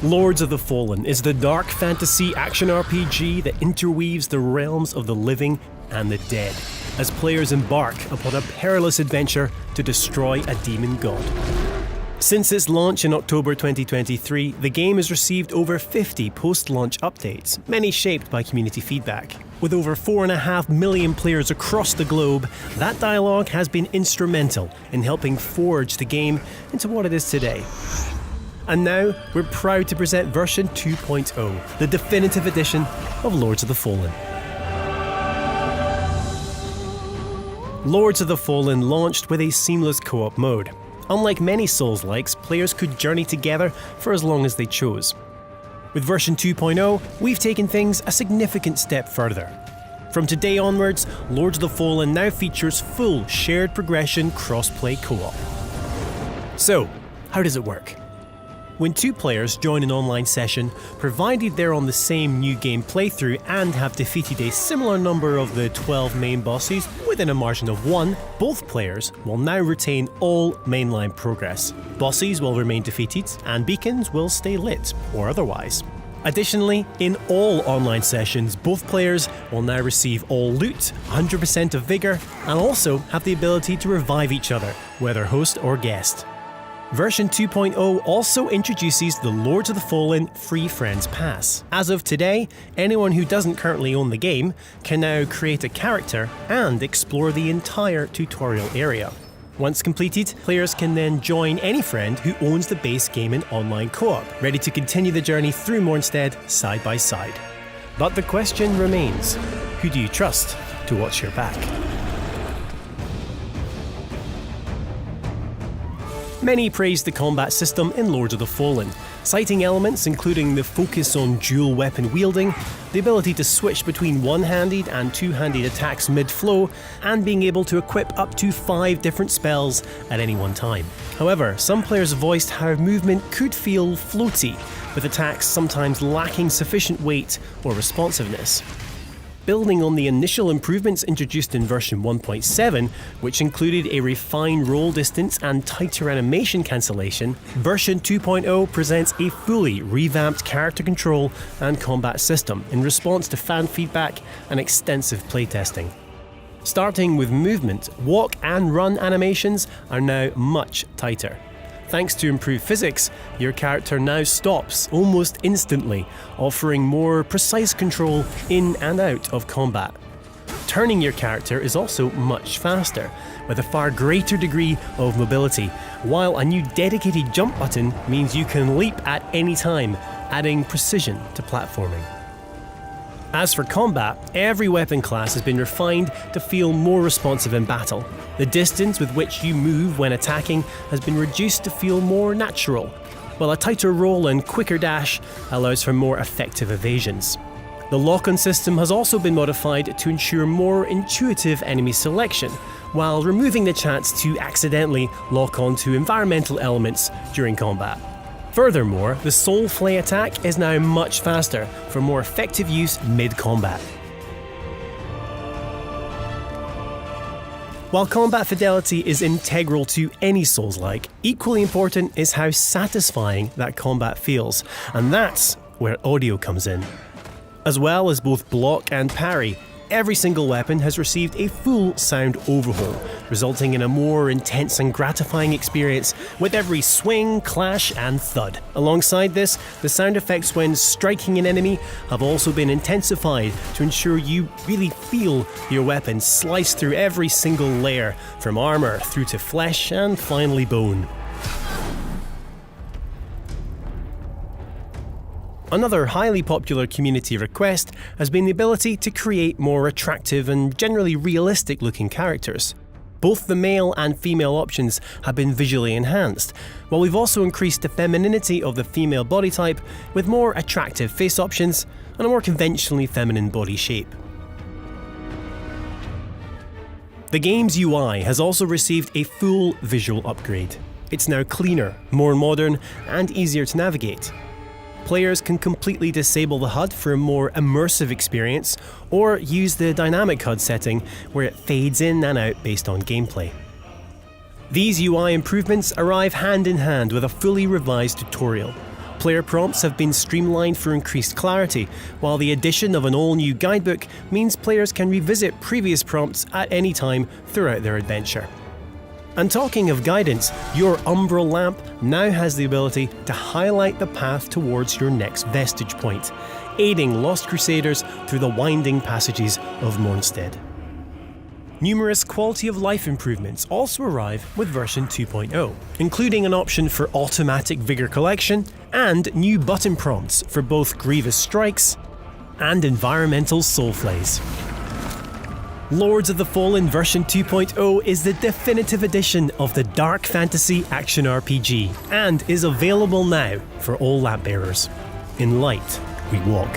Lords of the Fallen is the dark fantasy action RPG that interweaves the realms of the living and the dead, as players embark upon a perilous adventure to destroy a demon god. Since its launch in October 2023, the game has received over 50 post-launch updates, many shaped by community feedback. With over 4.5 million players across the globe, that dialogue has been instrumental in helping forge the game into what it is today. And now, we're proud to present version 2.0, the definitive edition of Lords of the Fallen. Lords of the Fallen launched with a seamless co-op mode. Unlike many Souls-likes, players could journey together for as long as they chose. With version 2.0, we've taken things a significant step further. From today onwards, Lords of the Fallen now features full shared progression cross-play co-op. So, how does it work? When two players join an online session, provided they're on the same new game playthrough and have defeated a similar number of the 12 main bosses within a margin of 1, both players will now retain all mainline progress. Bosses will remain defeated and beacons will stay lit, or otherwise. Additionally, in all online sessions, both players will now receive all loot, 100% of vigour, and also have the ability to revive each other, whether host or guest. Version 2.0 also introduces the Lords of the Fallen Free Friends Pass. As of today, anyone who doesn't currently own the game can now create a character and explore the entire tutorial area. Once completed, players can then join any friend who owns the base game in online co-op, ready to continue the journey through Mornstead side by side. But the question remains, who do you trust to watch your back? Many praised the combat system in Lords of the Fallen, citing elements including the focus on dual weapon wielding, the ability to switch between one-handed and two-handed attacks mid-flow, and being able to equip up to 5 different spells at any one time. However, some players voiced how movement could feel floaty, with attacks sometimes lacking sufficient weight or responsiveness. Building on the initial improvements introduced in version 1.7, which included a refined roll distance and tighter animation cancellation, version 2.0 presents a fully revamped character control and combat system in response to fan feedback and extensive playtesting. Starting with movement, walk and run animations are now much tighter. Thanks to improved physics, your character now stops almost instantly, offering more precise control in and out of combat. Turning your character is also much faster, with a far greater degree of mobility, while a new dedicated jump button means you can leap at any time, adding precision to platforming. As for combat, every weapon class has been refined to feel more responsive in battle. The distance with which you move when attacking has been reduced to feel more natural, while a tighter roll and quicker dash allows for more effective evasions. The lock-on system has also been modified to ensure more intuitive enemy selection, while removing the chance to accidentally lock onto environmental elements during combat. Furthermore, the Soul Flay attack is now much faster for more effective use mid-combat. While combat fidelity is integral to any Souls-like, equally important is how satisfying that combat feels, and that's where audio comes in. As well as both block and parry, every single weapon has received a full sound overhaul, resulting in a more intense and gratifying experience with every swing, clash and thud. Alongside this, the sound effects when striking an enemy have also been intensified to ensure you really feel your weapon slice through every single layer, from armour through to flesh and finally bone. Another highly popular community request has been the ability to create more attractive and generally realistic looking characters. Both the male and female options have been visually enhanced, while we've also increased the femininity of the female body type with more attractive face options and a more conventionally feminine body shape. The game's UI has also received a full visual upgrade. It's now cleaner, more modern, and easier to navigate. Players can completely disable the HUD for a more immersive experience, or use the dynamic HUD setting where it fades in and out based on gameplay. These UI improvements arrive hand in hand with a fully revised tutorial. Player prompts have been streamlined for increased clarity, while the addition of an all-new guidebook means players can revisit previous prompts at any time throughout their adventure. And talking of guidance, your umbral lamp now has the ability to highlight the path towards your next vestige point, aiding Lost Crusaders through the winding passages of Mornstead. Numerous quality of life improvements also arrive with version 2.0, including an option for automatic Vigor collection and new button prompts for both Grievous Strikes and environmental Soulflays. Lords of the Fallen version 2.0 is the definitive edition of the dark fantasy action RPG and is available now for all lamp bearers. In light, we walk.